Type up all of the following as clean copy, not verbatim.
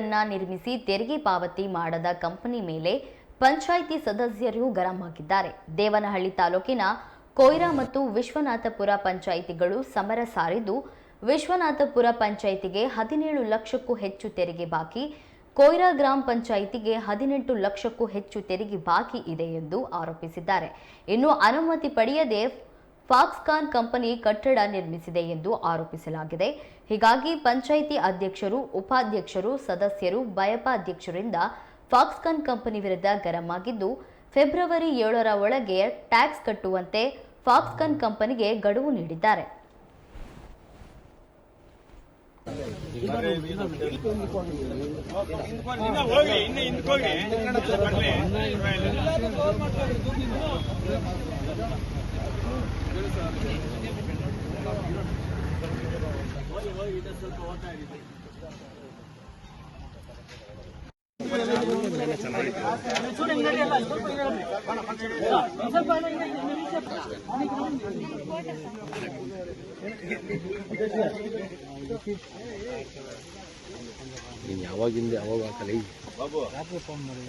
ಕಟ್ಟಡಗಳನ್ನ ನಿರ್ಮಿಸಿ ತೆರಿಗೆ ಪಾವತಿ ಮಾಡದ ಕಂಪನಿ ಮೇಲೆ ಪಂಚಾಯಿತಿ ಸದಸ್ಯರು ಗರಂ ಆಗಿದ್ದಾರೆ. ದೇವನಹಳ್ಳಿ ತಾಲೂಕಿನ ಕೊಯ್ರಾ ಮತ್ತು ವಿಶ್ವನಾಥಪುರ ಪಂಚಾಯಿತಿಗಳು ಸಮರ ಸಾರಿದ್ದು, ವಿಶ್ವನಾಥಪುರ ಪಂಚಾಯಿತಿಗೆ 17 ಲಕ್ಷಕ್ಕೂ ಹೆಚ್ಚು ತೆರಿಗೆ ಬಾಕಿ, ಕೊಯ್ರಾ ಗ್ರಾಮ ಪಂಚಾಯಿತಿಗೆ 18 ಲಕ್ಷಕ್ಕೂ ಹೆಚ್ಚು ತೆರಿಗೆ ಬಾಕಿ ಇದೆ ಎಂದು ಆರೋಪಿಸಿದ್ದಾರೆ. ಇನ್ನು ಅನುಮತಿ ಪಡೆಯದೆ ಫಾಕ್ಸ್ಕಾನ್ ಕಂಪನಿ ಕಟ್ಟಡ ನಿರ್ಮಿಸಿದೆ ಎಂದು ಆರೋಪಿಸಲಾಗಿದೆ. ಹೀಗಾಗಿ ಪಂಚಾಯಿತಿ ಅಧ್ಯಕ್ಷರು, ಉಪಾಧ್ಯಕ್ಷರು, ಸದಸ್ಯರು, ಬಯಪಾಧ್ಯಕ್ಷರಿಂದ ಫಾಕ್ಸ್ಕಾನ್ ಕಂಪನಿ ವಿರುದ್ಧ ಗರಂ ಆಗಿದ್ದು, ಫೆಬ್ರವರಿ 7ರ ಒಳಗೆ ಟ್ಯಾಕ್ಸ್ ಕಟ್ಟುವಂತೆ ಫಾಕ್ಸ್ಕಾನ್ ಕಂಪನಿಗೆ ಗಡುವು ನೀಡಿದ್ದಾರೆ. ನೀನು ಯಾವಾಗಿಂದ ಯಾವಾಗ ಹಾಕಲ್ಲ ಬಾಬು ಫೋನ್ ಮಾಡಿ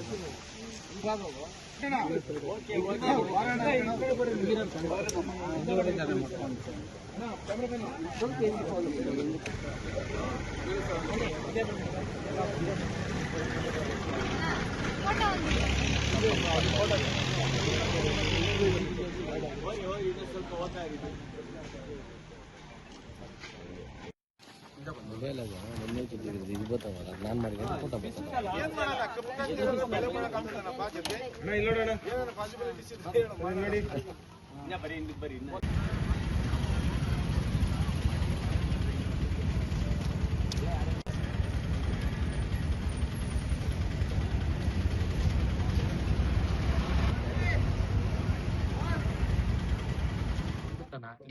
ಮೊಬೈಲ್ ಆಗ ಮೊನ್ನೆ ಇದು ಗೊತ್ತಾಗಲ್ಲ. ನಾನು ಮಾಡಿದ್ರೆ ಫೋಟೋ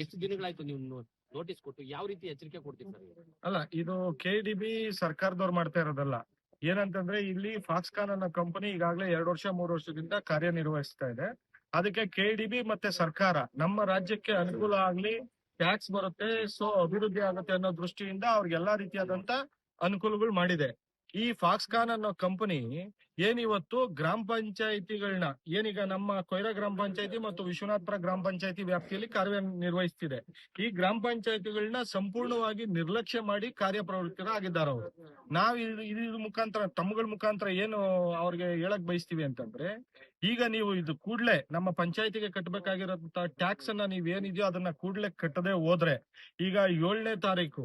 ಎಷ್ಟು ದಿನಗಳಾಯ್ತು ನೀವು ನೋಟಿಸ್ ಕೊಟ್ಟು? ಯಾವ ರೀತಿ ಎಚ್ಚರಿಕೆ ಕೊಡ್ತೀವಿ ಸರ್? ಅಲ್ಲ, ಇದು KDB ಸರ್ಕಾರದವ್ರು ಮಾಡ್ತಾ ಇರೋದಲ್ಲ. ಏನಂತಂದ್ರೆ ಇಲ್ಲಿ ಫಾಕ್ಸ್ಕಾನ್ ಅನ್ನೋ ಕಂಪನಿ ಈಗಾಗಲೇ 2 ವರ್ಷ 3 ವರ್ಷದಿಂದ ಕಾರ್ಯನಿರ್ವಹಿಸ್ತಾ ಇದೆ. ಅದಕ್ಕೆ KDB ಮತ್ತೆ ಸರ್ಕಾರ ನಮ್ಮ ರಾಜ್ಯಕ್ಕೆ ಅನುಕೂಲ ಆಗ್ಲಿ, ಟ್ಯಾಕ್ಸ್ ಬರುತ್ತೆ, ಸೊ ಅಭಿವೃದ್ಧಿ ಆಗುತ್ತೆ ಅನ್ನೋ ದೃಷ್ಟಿಯಿಂದ ಅವ್ರಿಗೆಲ್ಲಾ ರೀತಿಯಾದಂತ ಅನುಕೂಲಗಳು ಮಾಡಿದೆ. ಈ ಫಾಕ್ಸ್ಕಾನ್ ಅನ್ನೋ ಕಂಪನಿ ಏನಿವತ್ತು ಗ್ರಾಮ ಪಂಚಾಯಿತಿಗಳನ್ನ ಏನೀಗ ನಮ್ಮ ಕೊಯ್ರಾ ಗ್ರಾಮ ಪಂಚಾಯಿತಿ ಮತ್ತು ವಿಶ್ವನಾಥಪುರ ಗ್ರಾಮ ಪಂಚಾಯಿತಿ ವ್ಯಾಪ್ತಿಯಲ್ಲಿ ಕಾರ್ಯನಿರ್ವಹಿಸ್ತಿದೆ. ಈ ಗ್ರಾಮ ಪಂಚಾಯಿತಿಗಳನ್ನ ಸಂಪೂರ್ಣವಾಗಿ ನಿರ್ಲಕ್ಷ್ಯ ಮಾಡಿ ಕಾರ್ಯಪ್ರವೃತ್ತರಾಗಿದ್ದಾರೆ ಅವರು. ನಾವು ಇದ್ರ ಮುಖಾಂತರ ತಮ್ಮಗಳ ಮುಖಾಂತರ ಏನು ಅವ್ರಿಗೆ ಹೇಳಕ್ ಬಯಸ್ತೀವಿ ಅಂತಂದ್ರೆ, ಈಗ ನೀವು ಇದು ಕೂಡ್ಲೆ ನಮ್ಮ ಪಂಚಾಯಿತಿಗೆ ಕಟ್ಟಬೇಕಾಗಿರೋಂತ ಟ್ಯಾಕ್ಸ್ ಅನ್ನ ನೀವ್ ಏನಿದೆಯೋ ಅದನ್ನ ಕೂಡ್ಲೆ ಕಟ್ಟದೆ ಹೋದ್ರೆ, ಈಗ 7ನೇ ತಾರೀಕು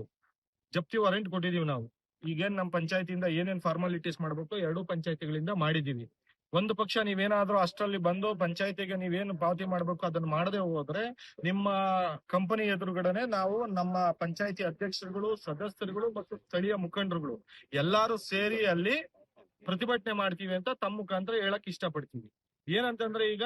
ಜಪ್ತಿ ವಾರೆಂಟ್ ಕೊಟ್ಟಿದೀವಿ ನಾವು. ಈಗೇನ್ ನಮ್ಮ ಪಂಚಾಯತಿಯಿಂದ ಏನೇನ್ ಫಾರ್ಮಾಲಿಟೀಸ್ ಮಾಡ್ಬೇಕು 2 ಪಂಚಾಯತಿಗಳಿಂದ ಮಾಡಿದೀವಿ. ಒಂದು ಪಕ್ಷ ನೀವೇನಾದ್ರೂ ಅಷ್ಟರಲ್ಲಿ ಬಂದು ಪಂಚಾಯತಿಗೆ ನೀವೇನು ಪಾವತಿ ಮಾಡ್ಬೇಕು ಅದನ್ನ ಮಾಡದೆ ಹೋದ್ರೆ, ನಿಮ್ಮ ಕಂಪನಿ ಎದುರುಗಡೆನೆ ನಾವು ನಮ್ಮ ಪಂಚಾಯತಿ ಅಧ್ಯಕ್ಷರುಗಳು, ಸದಸ್ಯರುಗಳು ಮತ್ತು ಸ್ಥಳೀಯ ಮುಖಂಡರುಗಳು ಎಲ್ಲಾರು ಸೇರಿ ಅಲ್ಲಿ ಪ್ರತಿಭಟನೆ ಮಾಡ್ತೀವಿ ಅಂತ ತಮ್ಮ ಮುಖಾಂತರ ಹೇಳಕ್ ಇಷ್ಟಪಡ್ತೀವಿ. ಏನಂತಂದ್ರೆ, ಈಗ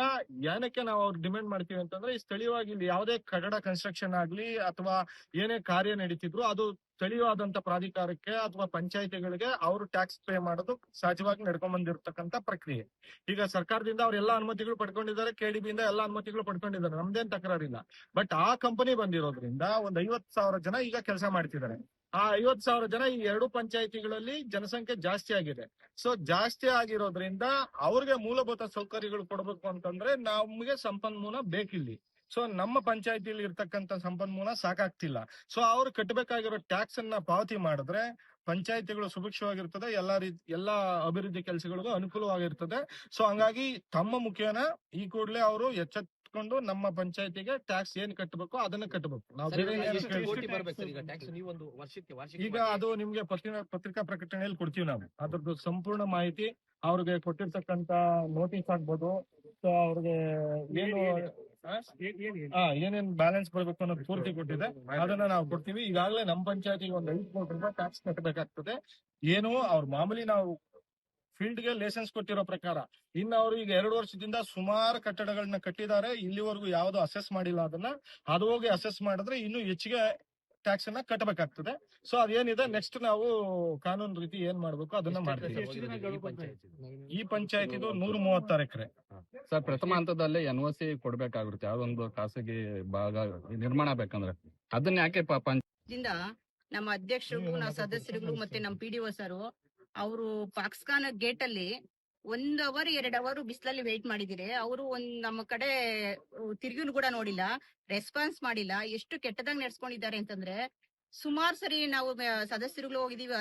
ಏನಕ್ಕೆ ನಾವು ಅವ್ರು ಡಿಮ್ಯಾಂಡ್ ಮಾಡ್ತೀವಿ ಅಂತಂದ್ರೆ, ಈ ಸ್ಥಳೀಯವಾಗಿ ಇಲ್ಲಿ ಯಾವುದೇ ಕಟ್ಟಡ ಕನ್ಸ್ಟ್ರಕ್ಷನ್ ಆಗ್ಲಿ ಅಥವಾ ಏನೇ ಕಾರ್ಯ ನಡೀತಿದ್ರು ಅದು ಸ್ಥಳೀಯವಾದಂತ ಪ್ರಾಧಿಕಾರಕ್ಕೆ ಅಥವಾ ಪಂಚಾಯತಿಗಳಿಗೆ ಅವರು ಟ್ಯಾಕ್ಸ್ ಪೇ ಮಾಡೋದು ಸಹಜವಾಗಿ ನಡ್ಕೊಂಡ್ ಬಂದಿರತಕ್ಕಂತ ಪ್ರಕ್ರಿಯೆ. ಈಗ ಸರ್ಕಾರದಿಂದ ಅವ್ರೆಲ್ಲಾ ಅನುಮತಿಗಳು ಪಡ್ಕೊಂಡಿದ್ದಾರೆ, KDB ಇಂದ ಎಲ್ಲಾ ಅನುಮತಿಗಳು ಪಡ್ಕೊಂಡಿದ್ದಾರೆ, ನಮ್ದೇನ್ ತಕರಾರಿಲ್ಲ. ಬಟ್ ಆ ಕಂಪನಿ ಬಂದಿರೋದ್ರಿಂದ ಒಂದ್ 50,000 ಜನ ಈಗ ಕೆಲಸ ಮಾಡ್ತಿದ್ದಾರೆ. ಆ 50,000 ಜನ ಈ 2 ಪಂಚಾಯತಿಗಳಲ್ಲಿ ಜನಸಂಖ್ಯೆ ಜಾಸ್ತಿ ಆಗಿದೆ. ಸೊ ಜಾಸ್ತಿ ಆಗಿರೋದ್ರಿಂದ ಅವ್ರಿಗೆ ಮೂಲಭೂತ ಸೌಕರ್ಯಗಳು ಕೊಡ್ಬೇಕು ಅಂತಂದ್ರೆ ನಮ್ಗೆ ಸಂಪನ್ಮೂಲ ಬೇಕಿಲ್ಲಿ. ಸೊ ನಮ್ಮ ಪಂಚಾಯತಿಯಲ್ಲಿ ಇರ್ತಕ್ಕಂಥ ಸಂಪನ್ಮೂಲ ಸಾಕಾಗ್ತಿಲ್ಲ. ಸೊ ಅವ್ರು ಕಟ್ಟಬೇಕಾಗಿರೋ ಟ್ಯಾಕ್ಸ್ ಅನ್ನ ಪಾವತಿ ಮಾಡಿದ್ರೆ ಪಂಚಾಯತಿಗಳು ಸುಭಿಕ್ಷವಾಗಿರ್ತದೆ, ಎಲ್ಲಾ ಅಭಿವೃದ್ಧಿ ಕೆಲಸಗಳಿಗೂ ಅನುಕೂಲವಾಗಿರ್ತದೆ. ಸೊ ಹಂಗಾಗಿ ತಮ್ಮ ಮುಖೇನ ಈ ಕೂಡಲೇ ಅವರು ಎಚ್ಚೆತ್ಕೊಂಡು ನಮ್ಮ ಪಂಚಾಯತಿಗೆ ಟ್ಯಾಕ್ಸ್ ಏನ್ ಕಟ್ಟಬೇಕು ಅದನ್ನ ಕಟ್ಟಬೇಕು. ನಾವು ಈಗ ಅದು ನಿಮ್ಗೆ ಪತ್ರಿಕಾ ಪ್ರಕಟಣೆಯಲ್ಲಿ ಕೊಡ್ತೀವಿ ನಾವು. ಅದ್ರದ್ದು ಸಂಪೂರ್ಣ ಮಾಹಿತಿ ಅವ್ರಿಗೆ ಕೊಟ್ಟಿರ್ತಕ್ಕಂತ ನೋಟಿಸ್ ಆಗ್ಬೋದು, ಸೊ ಅವ್ರಿಗೆ ಏನು ಏನೇನ್ ಬ್ಯಾಲೆನ್ಸ್ ಬರ್ಬೇಕು ಅನ್ನೋದು ಪೂರ್ತಿ ಕೊಟ್ಟಿದೆ, ಅದನ್ನ ನಾವು ಕೊಡ್ತೀವಿ. ಈಗಾಗಲೇ ನಮ್ಮ ಪಂಚಾಯತಿಗೆ ಒಂದು 5 ಕೋಟಿ ರೂಪಾಯಿ ಟ್ಯಾಕ್ಸ್ ಕಟ್ಟಬೇಕಾಗ್ತದೆ. ಏನು ಅವ್ರ ಮಾಮೂಲಿ ನಾವು ಫೀಲ್ಡ್ ಗೆ ಲೈಸೆನ್ಸ್ ಕೊಟ್ಟಿರೋ ಪ್ರಕಾರ. ಇನ್ನು ಅವರು ಈಗ 2 ವರ್ಷದಿಂದ ಸುಮಾರು ಕಟ್ಟಡಗಳನ್ನ ಕಟ್ಟಿದ್ದಾರೆ, ಇಲ್ಲಿವರೆಗೂ ಯಾವ್ದು ಅಸೆಸ್ ಮಾಡಿಲ್ಲ. ಅದನ್ನ ಅದು ಹೋಗಿ ಅಸೆಸ್ ಮಾಡಿದ್ರೆ ಇನ್ನು ಹೆಚ್ಚಿಗೆ ಟ್ಯಾಕ್ಸ್ ಅನ್ನ ಕಟ್ಟಬೇಕಾಗ್ತದೆ. ಸೊ ಅದೇನಿದೆ ನೆಕ್ಸ್ಟ್ ನಾವು ಕಾನೂನು ರೀತಿ ಏನ್ ಮಾಡ್ಬೇಕು ಅದನ್ನ ಮಾಡ್ತೀವಿ. ಈ ಪಂಚಾಯತಿದು 136 ಎಕರೆ ಸರ್. ಪ್ರಥಮ ಹಂತದಲ್ಲೇ NOC ಕೊಡ್ಬೇಕಾಗುತ್ತೆ ಯಾವ್ದೊಂದು ಖಾಸಗಿ ಭಾಗ ನಿರ್ಮಾಣ ಬೇಕಂದ್ರೆ, ಅದನ್ನ ಯಾಕೆ ನಮ್ಮ ಅಧ್ಯಕ್ಷರಿಗೂ, ನಾವು ಸದಸ್ಯರಿಗೂ ಮತ್ತೆ ನಮ್ಮ PDO ಸರ್ ಅವರು ಪಾಕ್ಸ್ಖಾನ್ ಗೇಟ್ ಅಲ್ಲಿ 1 ಅವರ್ 2 ಅವರ್ ಬಿಸಿಲಲ್ಲಿ ವೇಟ್ ಮಾಡಿದಿರಿ. ಅವರು ನಮ್ಮ ಕಡೆ ತಿರ್ಗಿನೂ ಕೂಡ ನೋಡಿಲ್ಲ, ರೆಸ್ಪಾನ್ಸ್ ಮಾಡಿಲ್ಲ. ಎಷ್ಟು ಕೆಟ್ಟದಾಗಿ ನಡ್ಸ್ಕೊಂಡಿದ್ದಾರೆ ಅಂತಂದ್ರೆ, ಸುಮಾರು ಸರಿ ನಾವು ಸದಸ್ಯರುಗಳು ಹೋಗಿದೀವಿ.